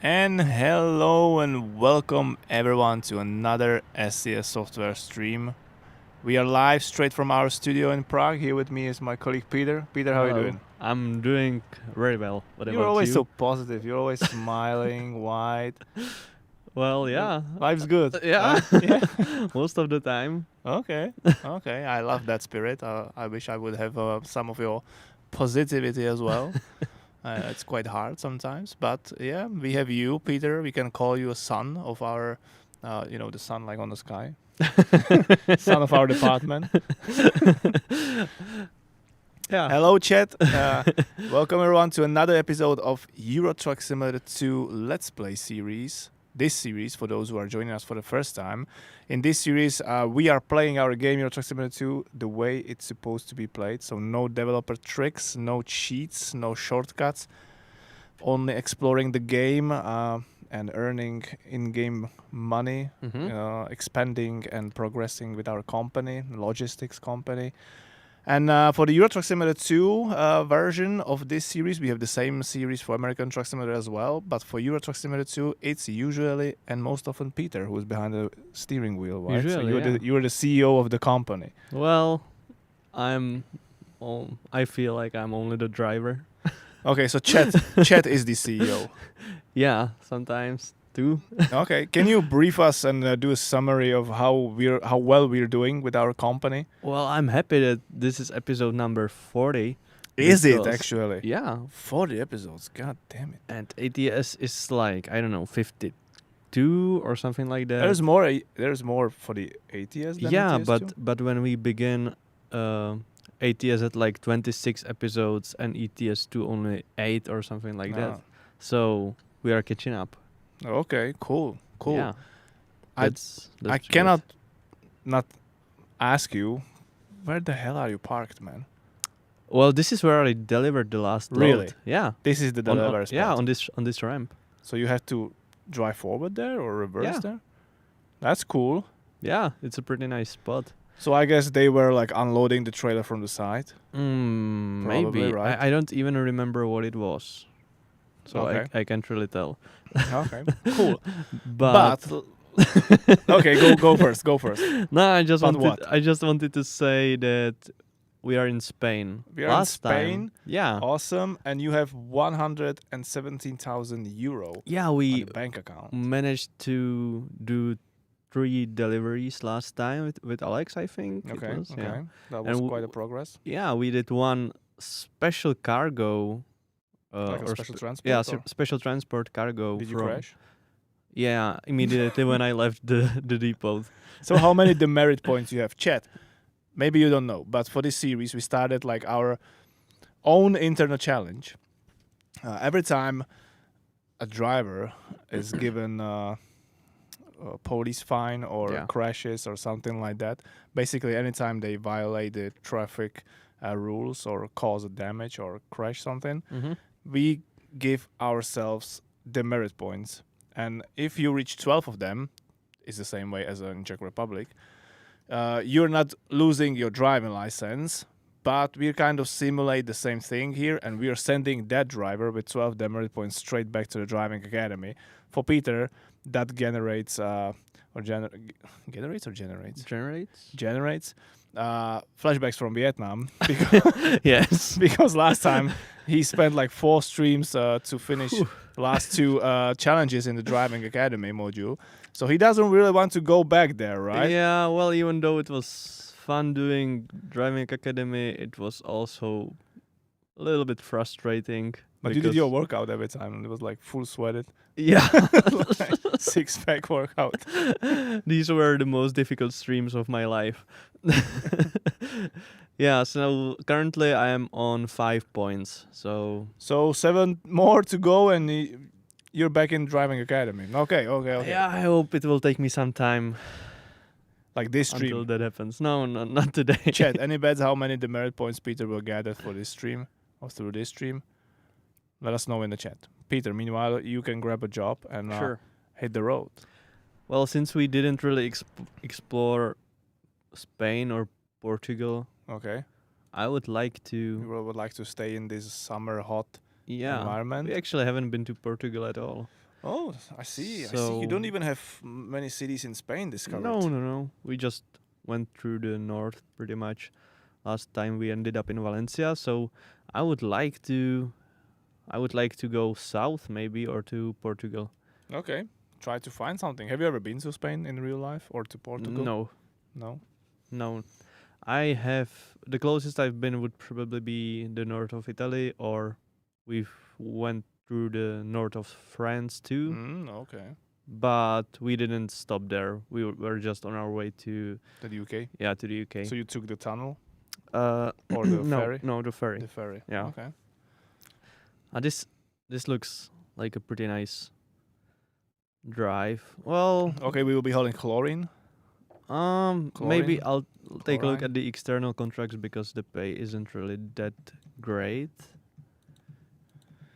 And hello and welcome everyone to another SCS software stream. We are live straight from our studio in Prague. Here with me is my colleague Peter. Peter, how are you Hello. doing? I'm doing very well. What You're about always you? so positive. You're always smiling, white. Well, yeah. Life's good. Yeah. Right? Yeah. Most of the time. Okay. Okay. I love that spirit. I wish I would have some of your positivity as well. It's quite hard sometimes, but yeah, we have you, Peter. We can call you a son of our, the sun like on the sky, son of our department. Yeah. Hello, chat. Welcome everyone to another episode of Euro Truck Simulator 2 Let's Play series. This series, for those who are joining us for the first time, in this series, we are playing our game Euro Truck Simulator 2 the way it's supposed to be played. So no developer tricks, no cheats, no shortcuts. Only exploring the game and earning in-game money, expanding and progressing with our company, logistics company. And for the Euro Truck Simulator 2 version of this series, we have the same series for American Truck Simulator as well. But for Euro Truck Simulator 2, it's usually and most often Peter who's behind the steering wheel, right? Usually, so you're the CEO of the company. Well, I feel like I'm only the driver. Okay, so Chet is the CEO. Yeah, sometimes too. Okay, can you brief us and do a summary of how well we're doing with our company? Well, I'm happy that this is episode number 40. Is it because- actually? Yeah. 40 episodes. God damn it. And ATS is like, I don't know, 52 or something like that. There's more for the ATS than Yeah, ATS too? but when we begin ATS at like 26 episodes and ETS to only 8 or something like that. So we are catching up. Okay, cool. Yeah. I That's cannot not ask you, where the hell are you parked, man? Well, this is where I delivered the last Really? load. Yeah. This is the delivery spot. Yeah, on this ramp. So you have to drive forward there or reverse Yeah. there? That's cool. Yeah, it's a pretty nice spot. So I guess they were like unloading the trailer from the side. Maybe. Right. I don't even remember what it was. So Okay. I can't really tell. Okay, cool. But okay, go first. no, I just But wanted what? I just wanted to say that we are in Spain. We are Last in Spain. Time, yeah. Awesome. And you have 117,000 euro Yeah, on we the bank account. managed to do 3 deliveries last time with Alex, I think. Okay, It was, okay. Yeah. That was And quite a progress. Yeah, we did one special cargo. Like a or special sp- transport? Yeah, or special transport cargo. did you from, crash? Yeah, immediately when I left the depot. So how many demerit points you have? Chat. Maybe you don't know, but for this series, we started like our own internal challenge. Every time a driver is given a police fine or Yeah. crashes or something like that, basically anytime they violate the traffic rules or cause a damage or crash something, Mm-hmm. we give ourselves demerit points. And if you reach 12 of them, it's the same way as in Czech Republic, you're not losing your driving license, but we kind of simulate the same thing here, and we are sending that driver with 12 demerit points straight back to the driving academy. For Peter, that generates flashbacks from Vietnam because, Yes. because last time he spent like 4 streams to finish last 2 challenges in the driving academy module. So he doesn't really want to go back there, right? Yeah, well, even though it was fun doing driving academy, it was also a little bit frustrating. But you did your workout every time, and it was like full sweated, Yeah. like 6-pack workout. These were the most difficult streams of my life. Yeah, so currently I am on 5 points. So 7 more to go, and you're back in driving academy. Okay. yeah, I hope it will take me some time Like this until stream. that happens. No, not today. Chat, any bets how many demerit points Peter will gather for this stream or through this stream? Let us know in the chat. Peter, meanwhile, you can grab a job and Sure. hit the road. Well, since we didn't really explore Spain or Portugal, Okay. I would like You to. would like to stay in this summer hot Yeah, environment. we actually haven't been to Portugal at all. Oh, I see. So You don't even have many cities in Spain discovered. no. We just went through the north pretty much. Last time we ended up in Valencia, so I would like to go south maybe or to Portugal. Okay. Try to find something. Have you ever been to Spain in real life or to Portugal? No. No. I have the closest I've been would probably be the north of Italy, or we've went through the north of France too. Okay. But we didn't stop there. We were just on our way to The UK? Yeah, to the UK. So you took the tunnel Or the ferry? No, the ferry. The ferry. Yeah. Okay. This looks like a pretty nice drive. Well, Okay, we will be holding chlorine. maybe Chlorine? I'll take a look Chlorine? at the external contracts because the pay isn't really that great.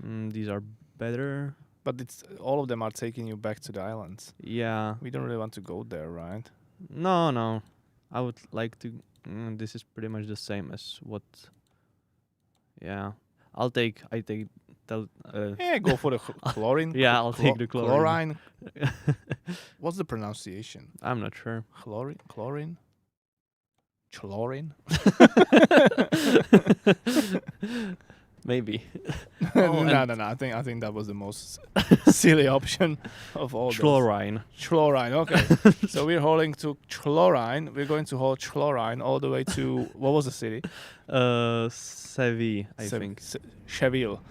These are better. But it's all of them are taking you back to the islands. Yeah. We don't really want to go there, right? No. I would like to. This is pretty much the same as what. Yeah. I take. Yeah, go for the chlorine. Yeah, I'll take the chlorine. What's the pronunciation? I'm not sure. Chlorine? Chlorine? Maybe. No. I think that was the most silly option of all. Chlorine. Chlorine. Okay. So we're holding to chlorine. We're going to hold chlorine all the way to what was the city? Seville, I think. Seville.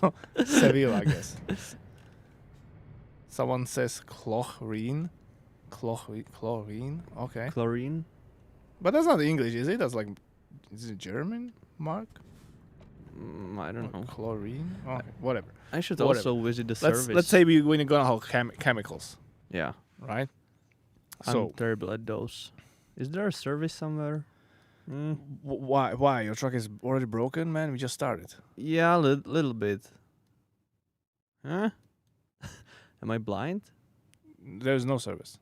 No, Seville, I guess. Someone says chlorine. Chlorine. Okay. Chlorine. But that's not English, is it? That's like, is it German, Mark? I don't know. Chlorine? Okay, whatever. I should Whatever. also visit the service. Let's say we're gonna hold chemicals, Yeah. right? I'm So terrible at those. Is there a service somewhere? why your truck is already broken, man? We just started. Yeah, a little bit. Huh? Am I blind? There's no service.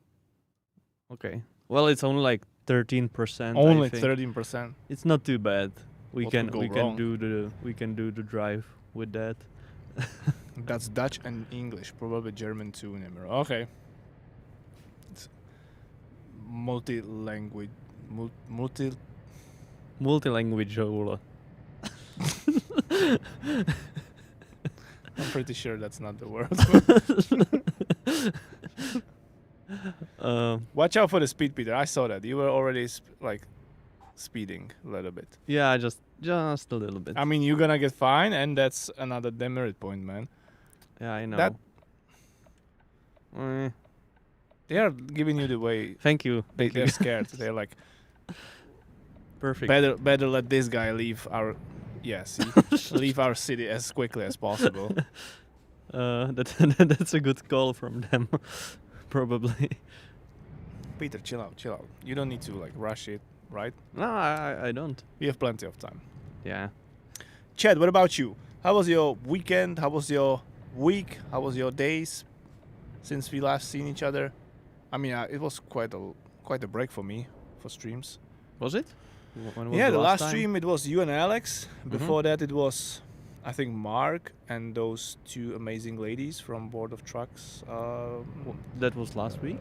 Okay. Well, it's only like 13%. Only I think. 13%. It's not too bad. We What can could go we wrong? can do the drive with that. That's Dutch and English, probably German too, Nemiro. Okay. It's multi-language, Multilanguage Ola. I'm pretty sure that's not the word. Watch out for the speed, Peter. I saw that. You were already speeding a little bit. Yeah, just a little bit. I mean, you're gonna get fined, and that's another demerit point, man. Yeah, I know. That- Eh, They are giving you the way. thank you. They're scared. They're like, Perfect. better let this guy leave our, leave our city as quickly as possible. That's a good call from them, probably. Peter, chill out. You don't need to rush it, right? No, I don't. We have plenty of time. Yeah. Chad, what about you? How was your weekend? How was your week? How was your days since we last seen each other? I mean, it was quite a break for me for streams. Was it? When was Yeah, the last time? stream it was you and Alex. Mhm. Before that it was, I think, Mark and those two amazing ladies from Board of Trucks That was last week.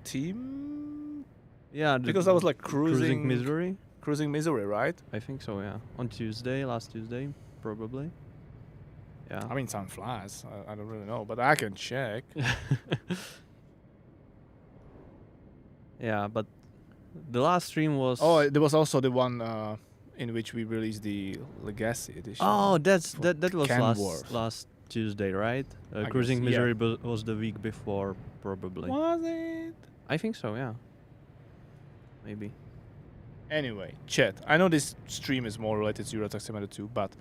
team. Yeah, Because I was like cruising Missouri. Cruising Missouri, right? I think so. Yeah, on last Tuesday, probably. Yeah. I mean, time flies. I don't really know, but I can check. Yeah, but the last stream was. Oh, there was also the one in which we released the Legacy edition. Oh, that was Canworth. last Tuesday, right? I Cruising guess, yeah. Missouri was the week before, probably. Was it? I think so. Yeah. Maybe. Anyway, chat. I know this stream is more related to Euro Truck Simulator 2, but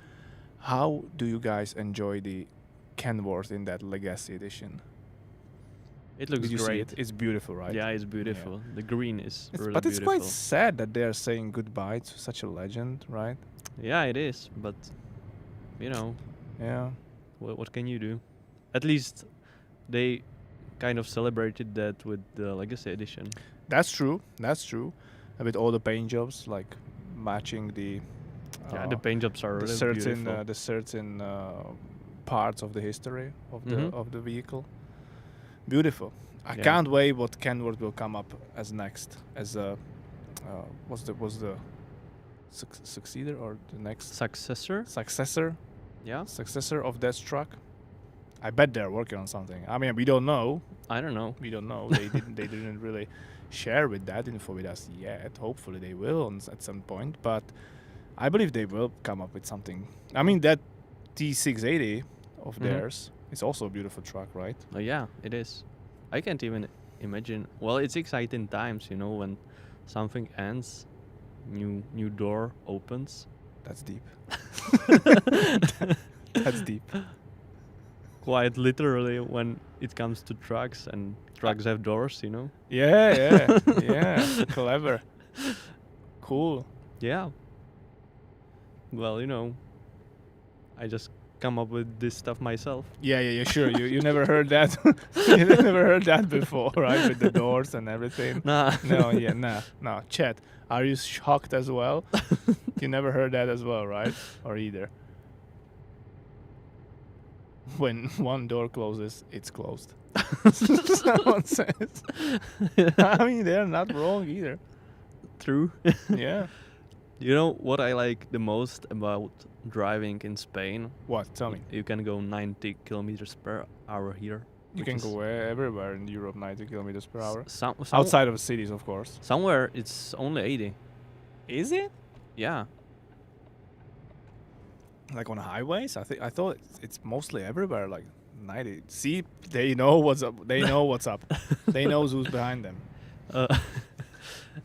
how do you guys enjoy the Canworth in that Legacy edition? It looks Did you see great. it? It's beautiful, right? Yeah, it's beautiful. The green is really But it's beautiful. quite sad that they're saying goodbye to such a legend, right? Yeah, it is. But Yeah. what can you do? At least they kind of celebrated that with the Legacy edition. That's true. And with all the paint jobs, matching the Yeah, the paint jobs are the really certain beautiful. the certain parts of the history of the Mhm. of the vehicle. Beautiful. I Yeah. can't wait what Kenworth will come up as next. As a what's the succeeder or the next Successor? Yeah. successor of that truck? I bet they're working on something. I mean, we don't know. I don't know. We don't know. They didn't really share with that info with us yet. Hopefully they will at some point. But I believe they will come up with something. I mean, that T680 of Mhm. theirs is also a beautiful truck, right? Oh, yeah, it is. I can't even imagine. Well, it's exciting times, you know, when something ends, new door opens. That's deep. That's deep. Quite literally when it comes to trucks, and trucks have doors, you know. Yeah. Clever. Cool. Yeah. Well, you know, I just come up with this stuff myself. Yeah. Sure. You never heard that. You never heard that before, right? With the doors and everything. Nah. No. Chet, are you shocked as well? You never heard that as well, right? Or either. When one door closes, it's closed. Someone says. I mean, they're not wrong either. True. Yeah. You know what I like the most about driving in Spain? What? Tell me. You can go 90 kilometers per hour here. You which can is go everywhere in Europe, 90 kilometers per hour. Outside Outside of cities, of course. somewhere it's only 80. Is it? Yeah. Like on highways? I thought it's mostly everywhere, like 90. See, they know what's up. They know what's up. They know who's behind them.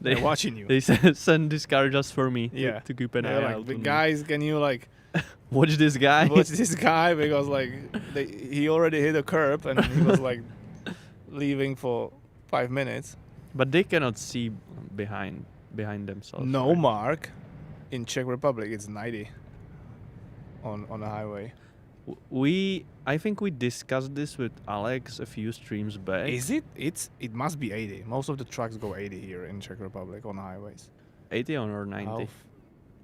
They're watching you. They send this car just for me. Yeah. To keep an They're eye like, out. "The on me. guys, can you like Watch this guy. watch this guy?" Because like he already hit a curb and he was like leaving for 5 minutes. But they cannot see behind themselves. No, right? Mark. In Czech Republic, it's 90 on a highway. I think we discussed this with Alex a few streams back. Is it? It must be 80. Most of the trucks go 80 here in Czech Republic on highways. 80 or 90?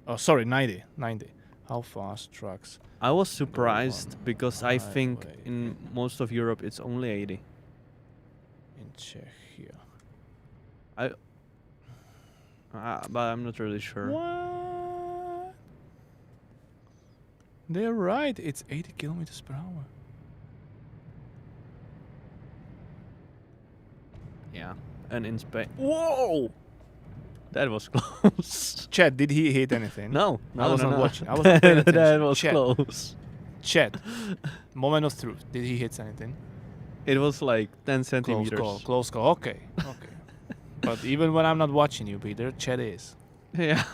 Oh, sorry, 90. 90. How fast trucks? I was surprised on because I think highway in most of Europe it's only 80. In Czechia. But I'm not really sure. What? They're right. It's 80 kilometers per hour. Yeah. And in Spain. Whoa! That was close. Chet, did he hit anything? No, I was no, not no. watching. I was not paying attention. That was Chet. close. Chet, moment of truth. Did he hit anything? It was like 10 centimeters. Close call. Okay. But even when I'm not watching you, Peter, Chet is. Yeah.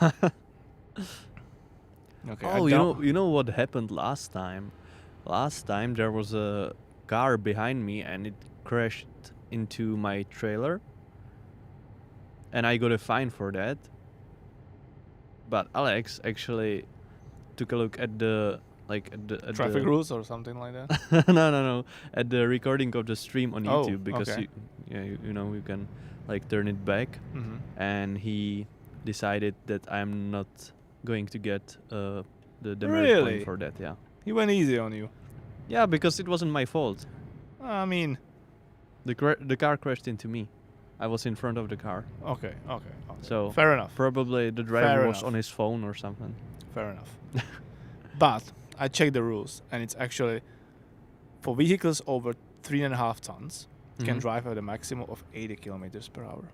Okay. Oh, you know what happened last time? Last time there was a car behind me and it crashed into my trailer. And I got a fine for that. But Alex actually took a look at the at traffic the rules or something like that. no, at the recording of the stream on Oh, YouTube because okay. you know you can like turn it back. Mm-hmm. And he decided that I'm not going to get the demerit Really? point for that. Yeah. He went easy on you. Yeah, because it wasn't my fault. I mean, The car crashed into me. I was in front of the car. okay. So Fair enough. probably the driver Fair was enough. on his phone or something. Fair enough. But I checked the rules, and it's actually for vehicles over 3.5 tons can Mhm. drive at a maximum of 80 kilometers per hour.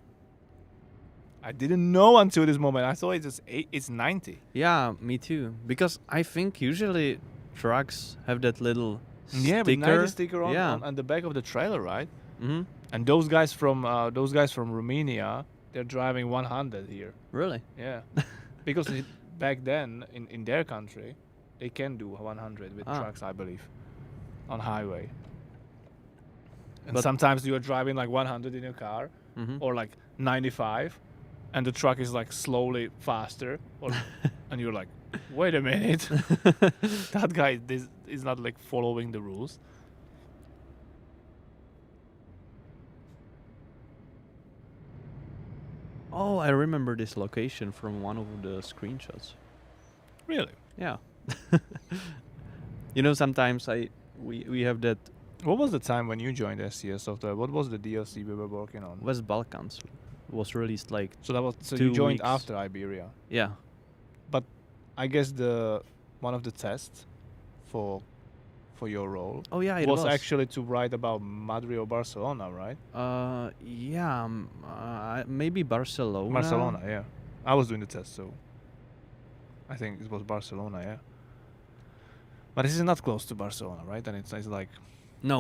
I didn't know until this moment. I thought it's 90. Yeah, me too. Because I think usually trucks have that little Yeah, but sticker. 90 sticker on, Yeah. on the back of the trailer, right? Mm-hmm. And those guys from Romania, they're driving 100 here. Really? Yeah, because back then in their country, they can do 100 with trucks, I believe, on highway. And But- sometimes you are driving like 100 in your car, Mm-hmm. or like 95, and the truck is like slowly faster, and you're like, wait a minute, that guy is not like following the rules. Oh, I remember this location from one of the screenshots. Really? Yeah. You know, sometimes we have that What was the time when you joined SCS Software? What was the DLC we were working on? West Balkans was released like So that was so 2 you joined weeks. after Iberia. Yeah. I guess one of the tests for your role Oh yeah, it was actually to write about Madrid or Barcelona, right? Yeah, maybe Barcelona. Barcelona, yeah. I was doing the test, so I think it was Barcelona, yeah. But this is not close to Barcelona, right? And it's like No,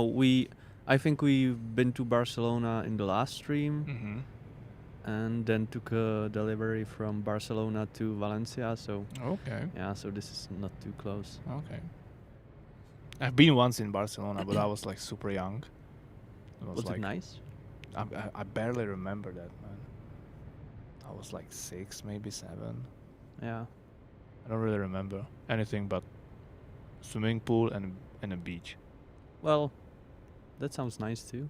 I think we've been to Barcelona in the last stream, and then took a delivery from Barcelona to Valencia. So okay, yeah, so this is not too close. okay. I've been once in Barcelona, but I was like super young. Was like it nice? I barely remember that, man. I was like 6, maybe 7. Yeah. I don't really remember anything but swimming pool and a beach. Well, that sounds nice too.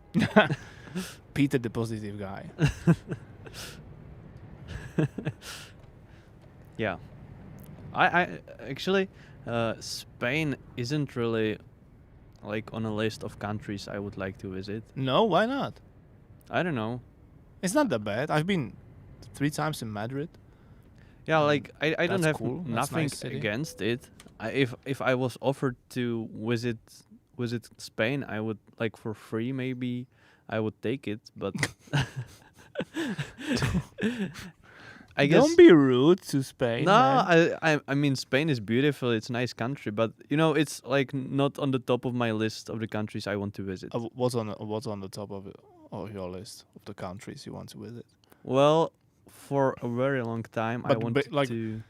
Peter, the positive guy. Yeah. I actually, Spain isn't really like on a list of countries I would like to visit. No, why not? I don't know. It's not that bad. I've been 3 times in Madrid. Yeah, like I don't That's have cool. That's nothing nice city. against it. If I was offered to visit Spain, I would, like, for free maybe I would take it, but I guess Don't be rude to Spain. no, man. I mean Spain is beautiful. It's a nice country, but it's like not on the top of my list of the countries I want to visit. What's on the top of your list of the countries you want to visit? Well, for a very long time I But wanted like- to.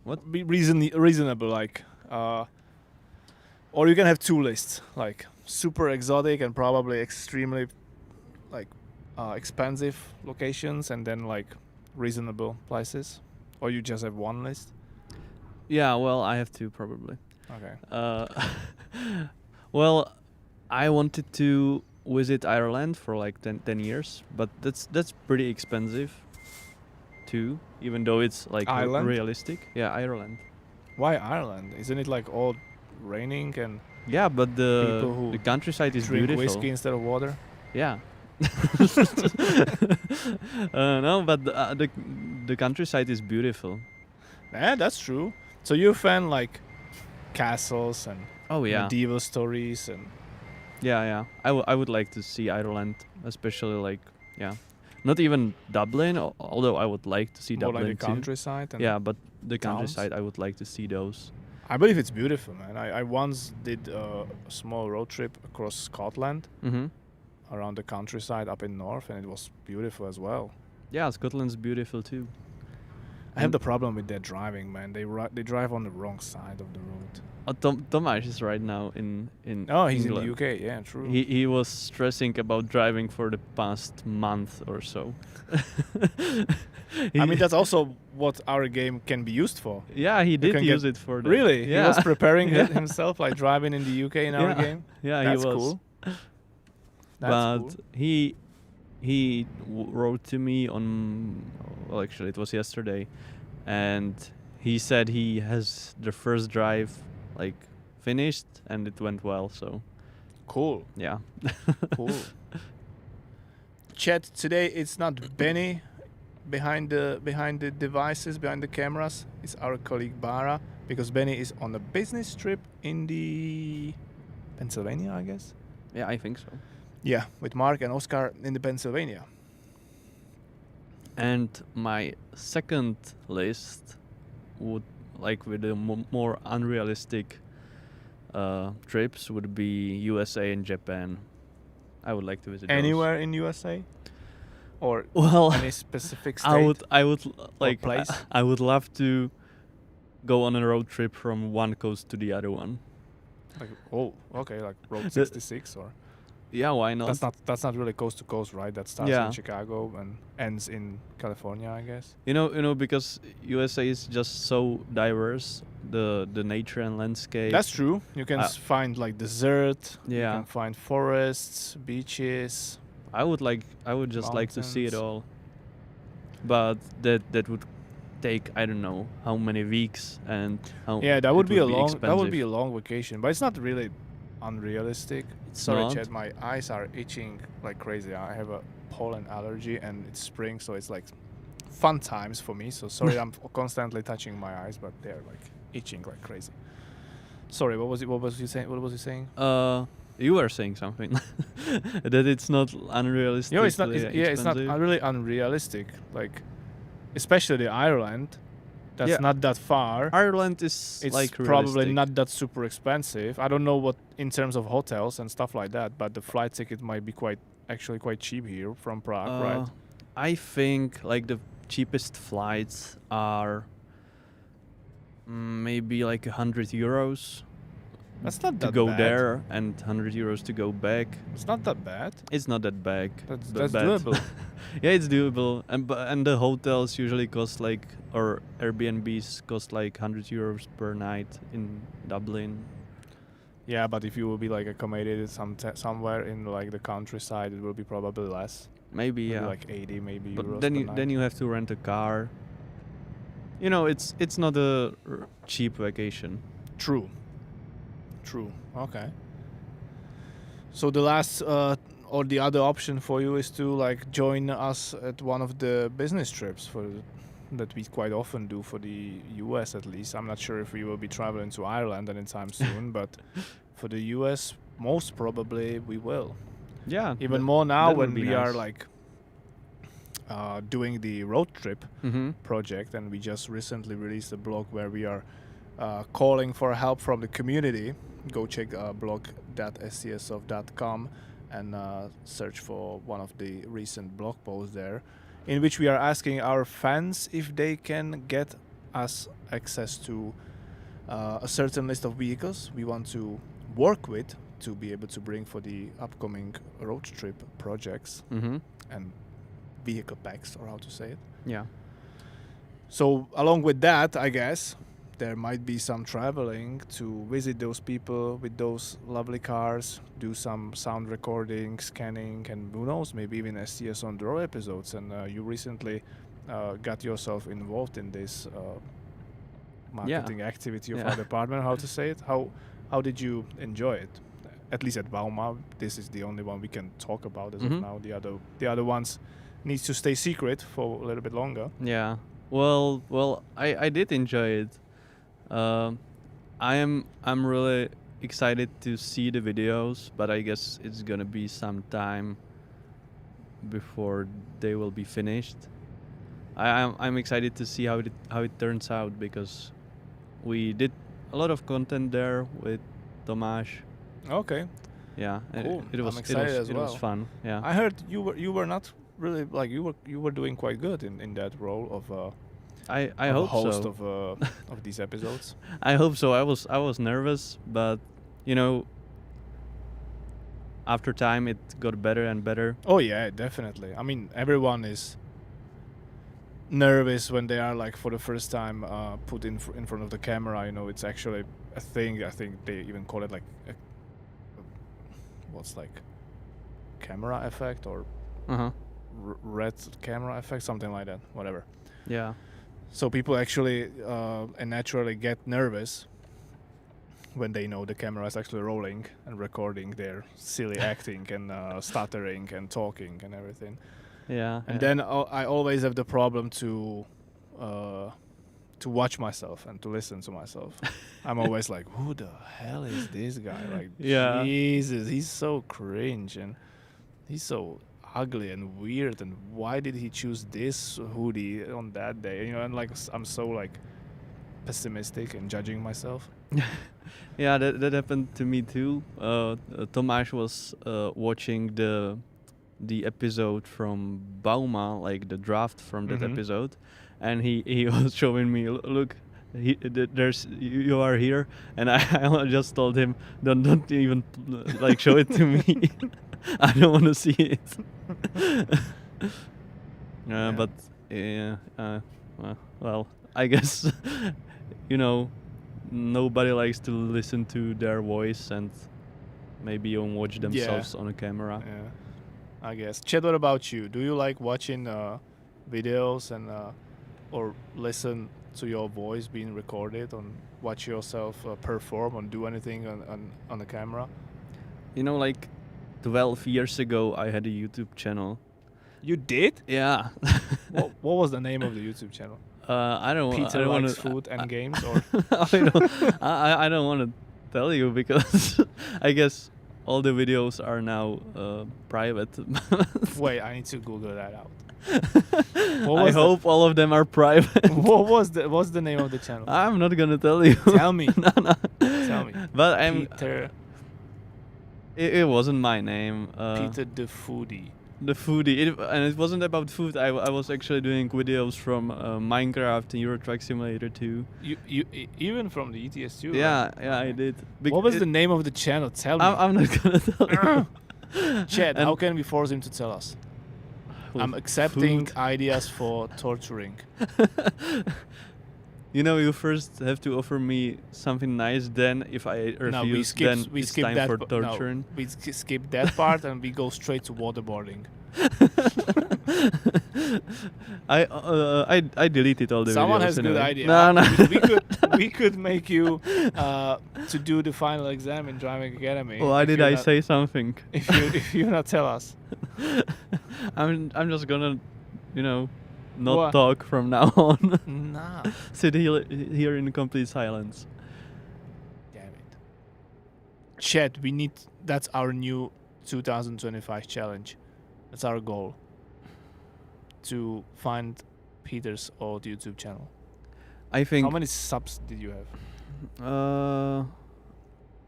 What? Be reasonable, like, or you can have 2 lists, like super exotic and probably extremely, like, expensive locations, and then like reasonable places, or you just have 1 list. Yeah, well, I have to probably. Okay. Well, I wanted to visit Ireland for like 10 years, but that's pretty expensive too, even though it's like Ireland? realistic. Yeah, Ireland. Why Ireland? Isn't it like all raining and Yeah, but People who the countryside is drink beautiful. whiskey instead of water? Yeah. No, but the countryside is beautiful. Yeah, that's true. So you're a fan like castles and Oh yeah, medieval stories and yeah. I would like to see Ireland, especially like not even Dublin, although I would like to see more Dublin like the too. countryside. And Yeah, but the towns. countryside, I would like to see those. I believe it's beautiful, man. I once did a small road trip across Scotland Mm-hmm. around the countryside up in north, and it was beautiful as well. Yeah, Scotland's beautiful too. I have the problem with their driving, man. They drive on the wrong side of the road. Tomasz is right now in Oh, he's England. in the UK. Yeah, true. He was stressing about driving for the past month or so. I mean, that's also what our game can be used for. Yeah, he did can use get- it for that. Really? Yeah. He was preparing Yeah. himself, like driving in the UK in our Yeah. game. Yeah, That's he was. cool. That's But cool. he wrote to me on, well, actually it was yesterday, and he said he has the first drive like finished and it went well. So Cool. yeah. Cool. Chat, today it's not Benny behind the devices, behind the cameras. It's our colleague Bara, because Benny is on a business trip in the Pennsylvania, I guess. Yeah, I think so. Yeah, with Mark and Oscar in the Pennsylvania. And my second list would, like, with the more unrealistic trips, would be USA and Japan. I would like to visit those. Anywhere in USA? Or Well, any specific state? I would like place? I would love to go on a road trip from one coast to the other one. Like, oh, okay, like Road 66 or... Yeah, why not? That's not really coast to coast, right? That starts Yeah. in Chicago and ends in California, I guess. You know, because USA is just so diverse, the nature and landscape. That's true. You can find like desert. Yeah. You can find forests, beaches. I would just like to see it Mountains. all. But that would take I don't know how many weeks and how Yeah, that it would be a long. expensive. That would be a long vacation, but it's not really unrealistic. It's Sorry, not. Chad, my eyes are itching like crazy. I have a pollen allergy, and it's spring, so it's like fun times for me. So sorry, I'm constantly touching my eyes, but they're like itching like crazy. Sorry, what was it? What was you saying? What was you saying? You were saying something that it's not unrealistic. You know, it's not. It's not really unrealistic. Like, especially Ireland. That's Yeah. not that far. Ireland is It's like probably realistic. not that super expensive. I don't know what in terms of hotels and stuff like that, but the flight ticket might be quite cheap here from Prague, right? I think like the cheapest flights are maybe like €100 That's not to that go bad. there and €100 to go back. It's not that bad. It's not that bad. That's doable. Yeah, it's doable, and the hotels usually cost like, or Airbnbs cost like €100 per night in Dublin. Yeah, but if you will be like accommodated somewhere in like the countryside, it will be probably less. Maybe, Maybe yeah. like 80 maybe But euros then per you night. then you have to rent a car. You know, it's not a cheap vacation. True. Okay. So the last or the other option for you is to like join us at one of the business trips that we quite often do for the US at least. I'm not sure if we will be traveling to Ireland anytime soon, but for the US most probably we will. Yeah. Even more now that would when be we are nice. like doing the road trip Mm-hmm. project, and we just recently released a blog where we are calling for help from the community. Go check blog.scsof.com and search for one of the recent blog posts there, in which we are asking our fans if they can get us access to a certain list of vehicles we want to work with to be able to bring for the upcoming road trip projects Mm-hmm. and vehicle packs, or how to say it. Yeah. So along with that, I guess there might be some traveling to visit those people with those lovely cars, do some sound recording, scanning, and who knows, maybe even STS on the road episodes. And you recently got yourself involved in this marketing activity of Yeah. our department. How to say it? How did you enjoy it? At least at Bauma, this is the only one we can talk about as Mhm. of now. The other ones needs to stay secret for a little bit longer. Yeah. Well, I did enjoy it. I'm really excited to see the videos, but I guess it's gonna be some time before they will be finished. I'm excited to see how it turns out, because we did a lot of content there with Tomáš. Okay. Yeah, Cool. it was I'm excited as it was well. fun. Yeah. I heard you were not really like you were doing quite good in that role of I of hope a host so. of these episodes. I hope so. I was nervous, but you know, after time it got better and better. Oh yeah, definitely. I mean, everyone is nervous when they are like for the first time put in front of the camera. You know, it's actually a thing. I think they even call it like what's like camera effect or Uh-huh. red camera effect, something like that. Whatever. Yeah. So people actually and naturally get nervous when they know the camera is actually rolling and recording their silly acting and stuttering and talking and everything. Yeah. And then I always have the problem to watch myself and to listen to myself. I'm always like, who the hell is this guy? Like, Yeah. Jesus, he's so cringe and he's so ugly and weird. And why did he choose this hoodie on that day? You know, and like I'm so like pessimistic and judging myself. Yeah, that happened to me too. Tomáš was watching the episode from Bauma, like the draft from that Mhm. episode, and he was showing me, look, there's you are here, and I just told him, don't even like show it to me. I don't want to see it. Yeah. But yeah, well, I guess you know, nobody likes to listen to their voice and maybe even watch themselves on a camera. Yeah, I guess. Chet, what about you? Do you like watching videos and or listen to your voice being recorded, or watch yourself perform, or do anything on the camera? You know, like 12 years ago, I had a YouTube channel. You did? Yeah. What was the name of the YouTube channel? I don't. Peter I don't likes wanna, food and games, or I don't want to tell you because I guess all the videos are now private. wait, I need to Google that out. I hope all of them are private. What's the name of the channel? I'm not gonna tell you. Tell me. No. Tell me. But Peter. It wasn't my name. Peter the Foodie. The foodie, and it wasn't about food. I was actually doing videos from Minecraft and Euro Truck Simulator 2. You even from the ETS 2? Yeah, right? yeah, I did. What was the name of the channel? Tell me. I'm not gonna tell you. Chad, And how can we force him to tell us? I'm accepting food. ideas for torturing. You know, you first have to offer me something nice. Then, if I refuse, No, we then skip it's time that. for No, torturing. we skip that part and we go straight to waterboarding. I deleted all the Someone videos. has a good anyway. idea. No. we could make you to do the final exam in driving academy. Why did I say something? If you not tell us? I'm just gonna, not What? talk from now on. Nah. Sit here in complete silence. Damn it. Chat, that's our new 2025 challenge. That's our goal. To find Peter's old YouTube channel. I think. How many subs did you have?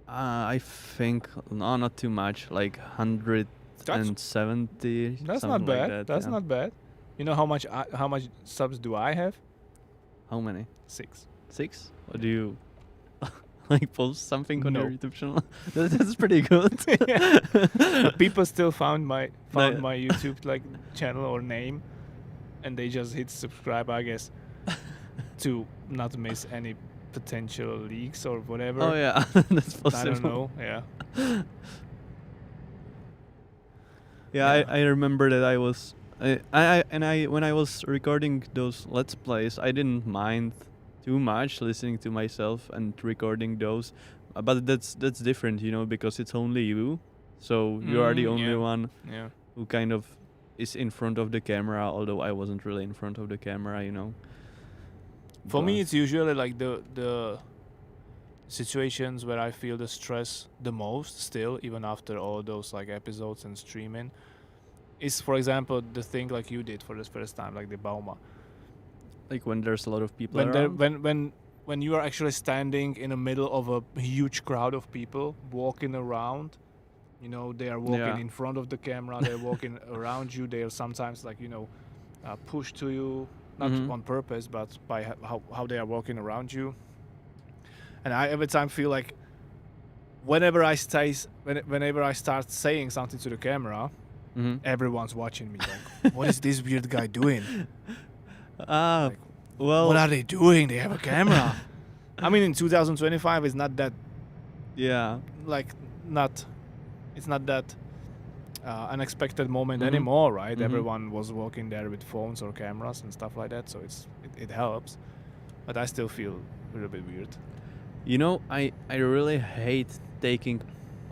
I think not too much, like 170. That's something not bad. Like that, That's yeah. not bad. You know how much subs do I have? How many? 6. 6? Or do you like post something on No. your YouTube channel? That's pretty good. People still found my No. YouTube like channel or name, and they just hit subscribe, I guess, to not miss any potential leaks or whatever. Oh yeah, that's possible. I don't know. Yeah. Yeah, Yeah. I remember that I was when I was recording those Let's Plays, I didn't mind too much listening to myself and recording those, but that's different, because it's only you, so you are the only yeah. one Yeah. who kind of is in front of the camera, although I wasn't really in front of the camera. For me, But- it's usually like the situations where I feel the stress the most still, even after all those like episodes and streaming, is, for example, the thing like you did for the first time, like the Bauma. like when there's a lot of people When there, around. when you are actually standing in the middle of a huge crowd of people walking around, they are walking Yeah. in front of the camera, they're walking around you, they are sometimes like pushed to you, not Mhm. on purpose, but by how they are walking around you. And I every time feel like whenever I start saying something to the camera, Mhm. everyone's watching me like, what is this weird guy doing? Ah, Like, well, What are they doing? They have a camera. I mean, in 2025, it's not that yeah. it's not that unexpected moment Mhm. anymore, right? Mhm. Everyone was walking there with phones or cameras and stuff like that, so it helps. But I still feel a little bit weird. I really hate taking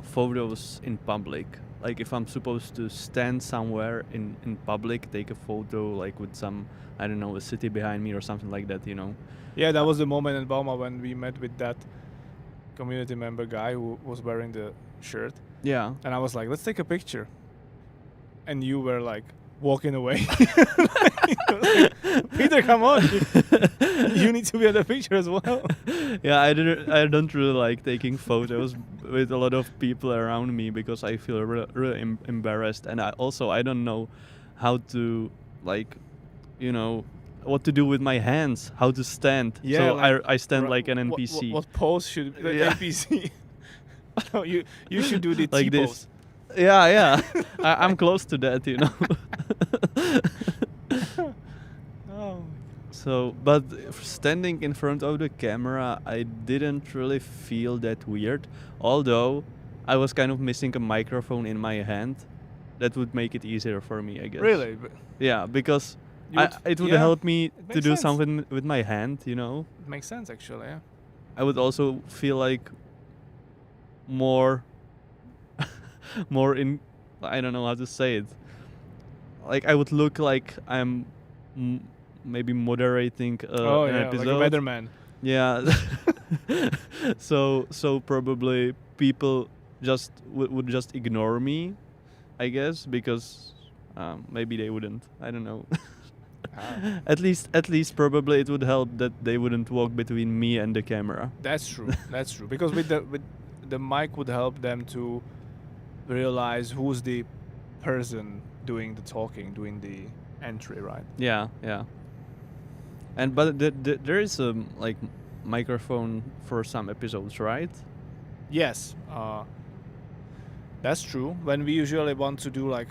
photos in public. Like if I'm supposed to stand somewhere in public, take a photo like with some, I don't know, a city behind me or something like that, Yeah, that was the moment in Bauma when we met with that community member guy who was wearing the shirt, Yeah. and I was like, let's take a picture. And you were like walking away. Peter, come on. You need to be in the picture as well. Yeah, I don't really like taking photos with a lot of people around me because I feel really embarrassed, and I don't know how to what to do with my hands, how to stand. Yeah, so like, I stand like an What- NPC. What pose should like Yeah. NPC? No, you should do the Like T-pose. this. Yeah. I'm close to that, Oh. So, but standing in front of the camera, I didn't really feel that weird. Although I was kind of missing a microphone in my hand. That would make it easier for me, I guess. Really? Yeah, because It would yeah, help me it to makes do sense. something with my hand, you know. It makes sense actually. Yeah. I would also feel like more more in, I don't know how to say it. Like I would look like I'm maybe moderating Oh an yeah, like a episode. weatherman. Yeah. So probably people just would just ignore me, I guess, because maybe they wouldn't. I don't know. Ah, At least probably it would help that they wouldn't walk between me and the camera. that's true. That's true. Because with the mic would help them to realize who's the person doing the talking, doing the entry, right? Yeah, yeah. And but there is a like microphone for some episodes, right? Yes, that's true. When we usually want to do like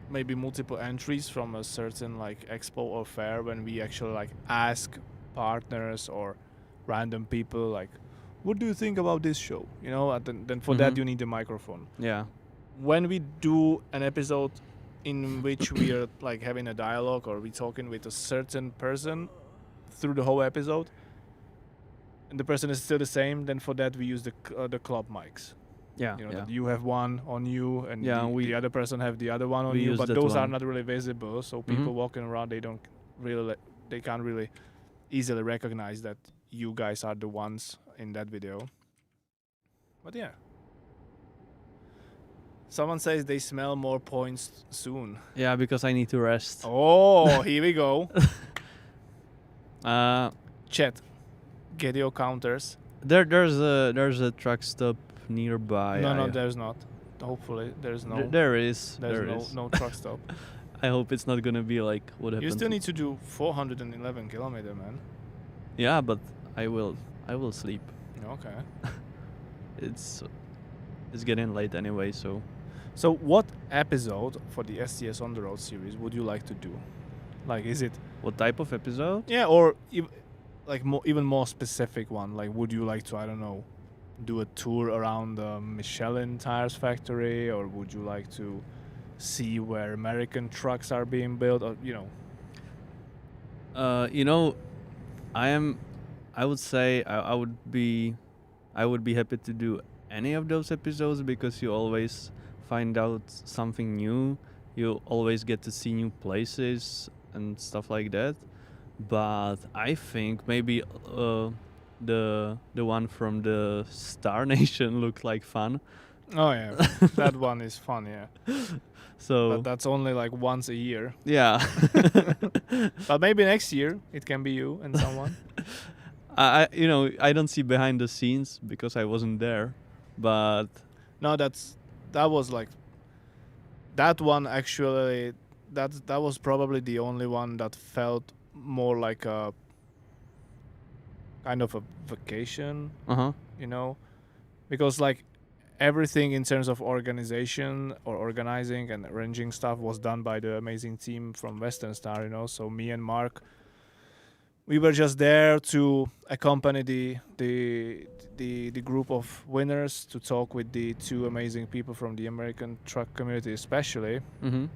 maybe multiple entries from a certain like expo or fair, when we actually like ask partners or random people like, what do you think about this show? You know, and then for that Mhm. you need a microphone. Yeah. When we do an episode in which we are like having a dialogue or we talking with a certain person through the whole episode, and the person is still the same, then for that we use the club mics. Yeah. You know, Yeah. that you have one on you and Yeah, the other person have the other one on we you, use but that those are one. not really visible, so people Mhm. walking around, they don't really they can't really easily recognize that you guys are the ones in that video. But yeah, someone says they smell more points soon. Yeah, because I need to rest. Oh, here we go. Uh, Chat, get your counters. there's a truck stop nearby. No, there's not. Hopefully, there's no. There is. There's There no is. no truck stop. I hope it's not gonna be like what happened. You still need to do 411 kilometer, man. Yeah, but I will sleep. Okay. It's getting late anyway, so So, what episode for the STS on the road series would you like to do? Like, is it what type of episode? or like even more specific one? Like, would you like to I don't know, do a tour around the Michelin tires factory, or would you like to see where American trucks are being built, or you know? You know, I would say I would be happy to do any of those episodes because you always find out something new. You always get to see new places and stuff like that. But I think maybe the one from the Star Nation looked like fun. Oh yeah, that one is fun. Yeah, So but that's only like once a year. yeah. But maybe next year it can be you and someone. I you know, I don't see behind the scenes because I wasn't there, but No, that was like that one actually. That was probably the only one that felt more like a kind of a vacation, uh-huh. you know, because like everything in terms of organization or organizing and arranging stuff was done by the amazing team from Western Star, you know. So me and Mark, we were just there to accompany the group of winners to talk with the two amazing people from the American truck community, especially. Mhm.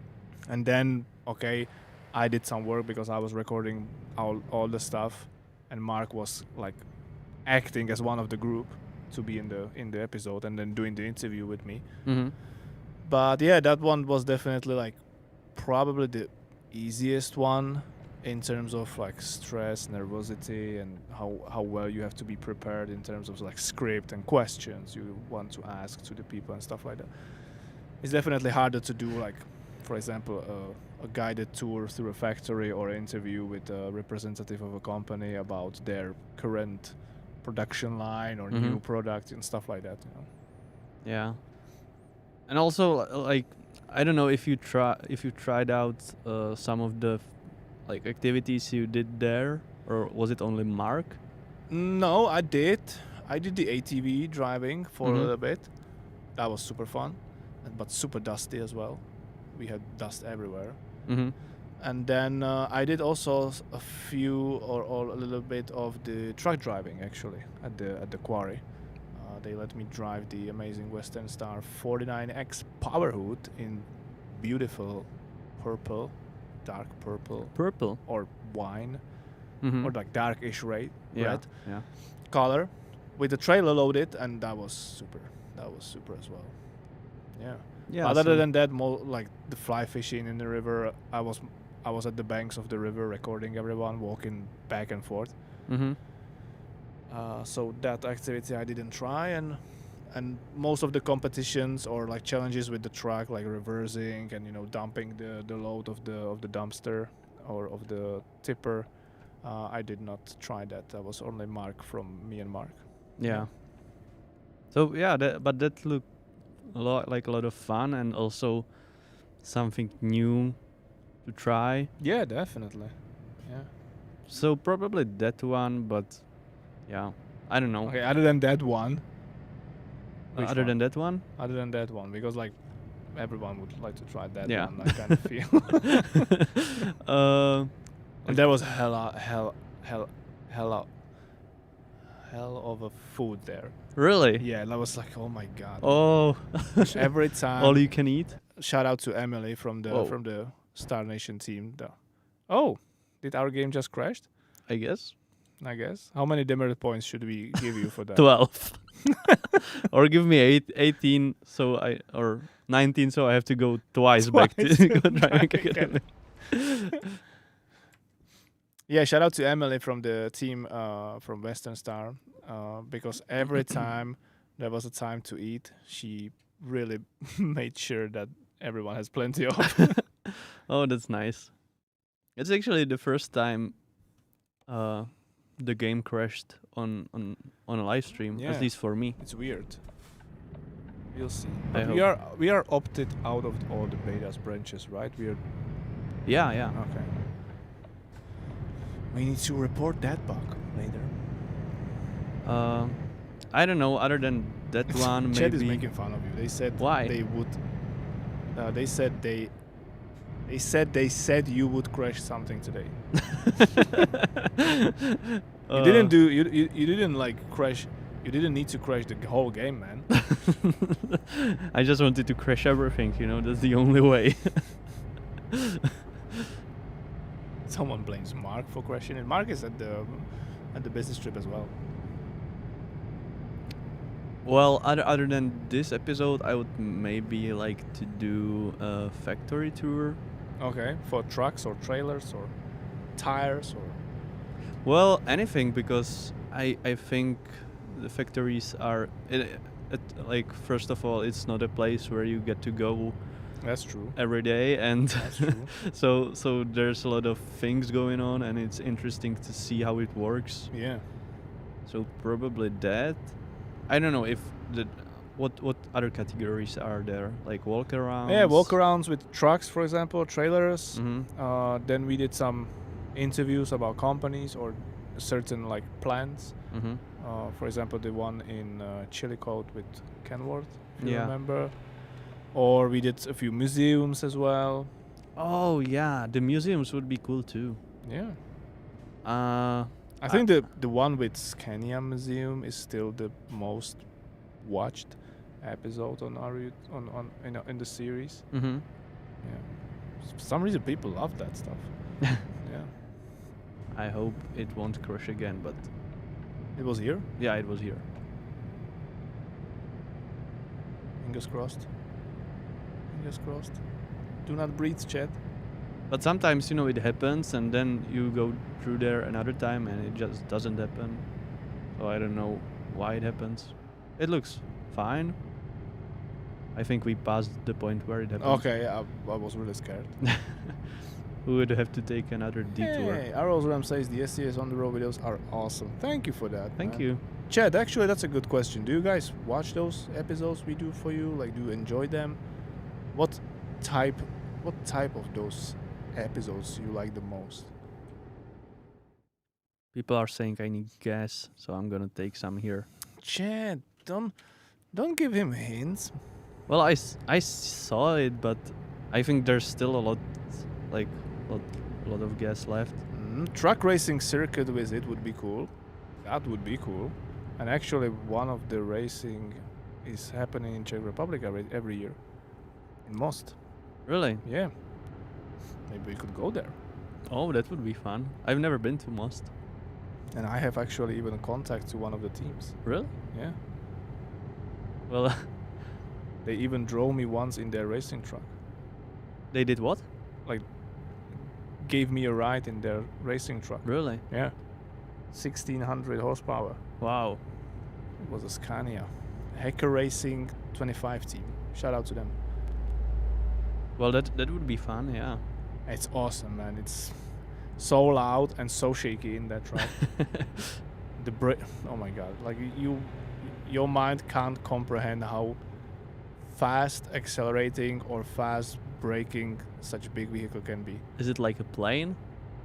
And then, okay, I did some work because I was recording all the stuff, and Mark was like acting as one of the group to be in the episode and then doing the interview with me. Mhm. But yeah, that one was definitely like probably the easiest one in terms of like stress, nervosity, and how well you have to be prepared in terms of like script and questions you want to ask to the people and stuff like that. It's definitely harder to do like, for example, a guided tour through a factory or an interview with a representative of a company about their current production line or new Mhm. product and stuff like that. You know? Yeah. And also like I don't know if you tried out some of the like activities you did there, or was it only Mark? No, I did. I did the ATV driving for a Mhm. little bit. That was super fun, but super dusty as well. We had dust everywhere. Mhm. And then I did also a few or a little bit of the truck driving actually at the quarry. They let me drive the amazing Western Star 49X Powerhood in beautiful purple. dark purple Purple. or wine Mm-hmm. or like darkish red Yeah. Yeah. color with the trailer loaded, and that was super. That was super as well. Yeah. Yeah. Other so- than that, more like the fly fishing in the river, I was at the banks of the river recording everyone walking back and forth. Mm-hmm. So that activity I didn't try, and most of the competitions or like challenges with the truck, like reversing and dumping the load of the dumpster or of the tipper, I did not try that. That was only Mark from me and Mark. Yeah. So yeah, but that looked a lot of fun and also something new to try. Yeah, definitely. Yeah. So probably that one, but yeah, I don't know. Okay. Other than that one. Which Other one? than that one, Other than that one, because like everyone would like to try that Yeah. one. I kind of feel. And there was hell of a food there. really? Yeah, that was like, oh my god. Oh, Every time. all you can eat. Shout out to Emily from the Whoa. Star Nation team. Oh, did our game just crashed? I guess I guess. How many demerit points should we give you for that? 12, or give me 18. Or 19, so I have to go twice back Twice to go back driving again. Yeah, shout out to Emily from the team from Western Star, because every time there was a time to eat, she really made sure that everyone has plenty of. Oh, that's nice. It's actually the first time the game crashed on a live stream, Yeah. at least for me. It's weird. We'll see. I But we are opted out of all the betas branches, right? We are Yeah. okay. We need to report that bug later. I don't know. Other than that one, Chat maybe. is making fun of you. They said Why? they would. They said you would crash something today. You didn't do. You didn't like crash. You didn't need to crash the whole game, man. I just wanted to crash everything. That's the only way. Someone blames Mark for crashing it. Mark is at the business trip as well. Well, other than this episode, I would maybe like to do a factory tour. Okay, for trucks or trailers or tires or. Well, anything, because I think the factories are like, first of all, it's not a place where you get to go That's true. every day, and That's true. so there's a lot of things going on, and it's interesting to see how it works. Yeah. So probably that. I don't know if what other categories are there, like walk-arounds. Yeah, walk-arounds with trucks, for example, trailers. Mm-hmm. Then we did some interviews about companies or certain like plants. Mm-hmm. For example, the one in Chillicothe with Kenworth, if you Yeah. remember. Or we did a few museums as well. Oh yeah, the museums would be cool too. Yeah. I I think the one with Scania Museum is still the most watched episode on our in the series. Mm-hmm. Yeah. For some reason, people love that stuff. Yeah. I hope it won't crash again, but It was here. yeah, it was here. Fingers crossed. Fingers crossed. Do not breathe, chat. But sometimes, it happens, and then you go through there another time, and it just doesn't happen. So I don't know why it happens. It looks fine. I think we passed the point where it happened. Okay, I was really scared. We would have to take another detour. Hey, Arrows Ram says the SCS on the road videos are awesome. Thank you for that. Thank man. you. Chad, actually, that's a good question. Do you guys watch those episodes we do for you? Like, do you enjoy them? What type of those episodes you like the most? People are saying I need gas, so I'm gonna take some here. Chad, don't give him hints. Well, I saw it, but I think there's still a lot of gas left. Truck racing circuit visit would be cool. That would be cool. And actually, one of the racing is happening in Czech Republic every year. In Most. Really? Yeah. Maybe we could go there. Oh, that would be fun. I've never been to Most. And I have actually even contact to one of the teams. Really? Yeah. Well, They even drove me once in their racing truck. they did what? Gave me a ride in their racing truck. Really? Yeah. 1600 horsepower. Wow. It was a Scania. Hacker Racing 25 team. Shout out to them. Well, that would be fun, yeah. It's awesome, man. It's so loud and so shaky in that truck. Oh my god. Like your mind can't comprehend how fast accelerating or fast braking such a big vehicle can be. Is it like a plane?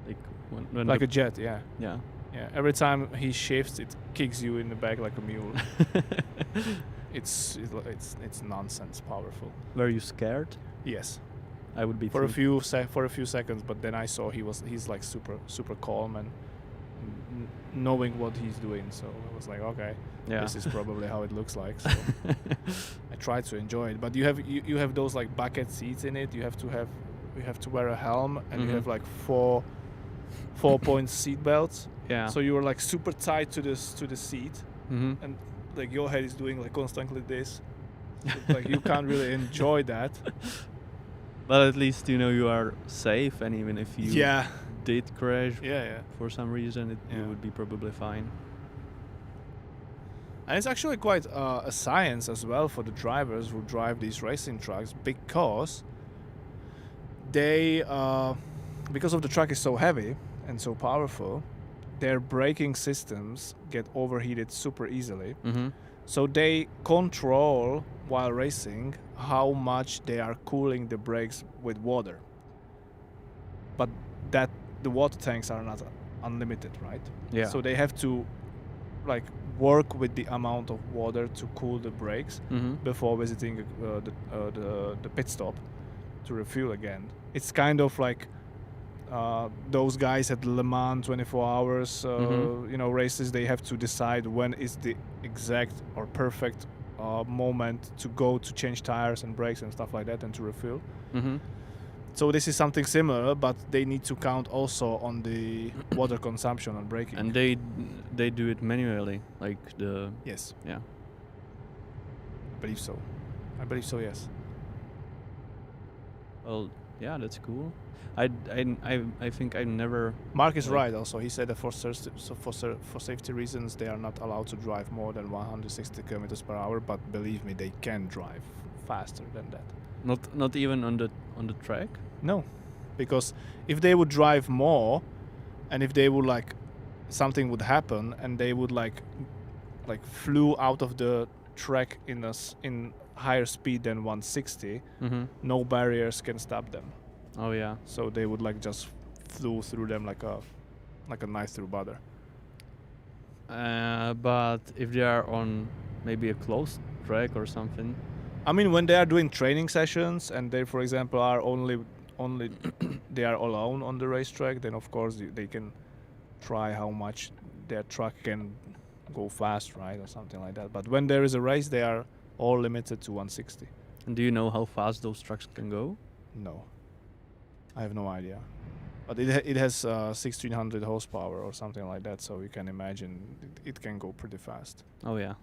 Like when Like a jet, yeah. yeah. Yeah. Every time he shifts, it kicks you in the back like a mule. It's nonsense powerful. Were you scared? Yes. I would be For too. a few seconds, but then I saw he's like super calm and knowing what he's doing. So I was like, okay, Yeah. this is probably how it looks like. So I tried to enjoy it, but you have those like bucket seats in it. You have to wear a helm, and you Mhm. have like four-point seat belts. Yeah. So you were like super tight to the seat, Mm-hmm. and like your head is doing like constantly this. So, like you can't really enjoy that. But at least you know you are safe, and even if you Yeah. did crash Yeah. for some reason, Yeah. you would be probably fine. And it's actually quite a science as well for the drivers who drive these racing trucks, because they, because of the truck is so heavy and so powerful, their braking systems get overheated super easily. Mm-hmm. So they control while racing how much they are cooling the brakes with water. But that the water tanks are not unlimited, right? Yeah. So they have to like work with the amount of water to cool the brakes Mm-hmm. before visiting the pit stop to refuel again. It's kind of like those guys at Le Mans 24 hours Mhm. races. They have to decide when is the exact or perfect moment to go to change tires and brakes and stuff like that and to refuel. Mm-hmm. So this is something similar, but they need to count also on the water consumption on braking. And they do it manually, like the Yes, yeah. I believe so. Yes. Well, yeah, that's cool. I think I never. Mark is Like- right. Also, he said that for safety reasons they are not allowed to drive more than 160 kilometers per hour. But believe me, they can drive faster than that. Not even on the track. No, because if they would drive more, and if they would like something would happen and they would like flew out of the track in higher speed than 160, Mm-hmm. no barriers can stop them. Oh yeah. So they would like just flew through them like a knife through butter. But if they are on maybe a closed track or something. I mean, when they are doing training sessions and they, for example, are only they are alone on the racetrack, then of course they can try how much their truck can go fast, right, or something like that. But when there is a race, they are all limited to 160. And do you know how fast those trucks can go? No, I have no idea. But it has 1600 horsepower or something like that, so you can imagine it can go pretty fast. Oh yeah.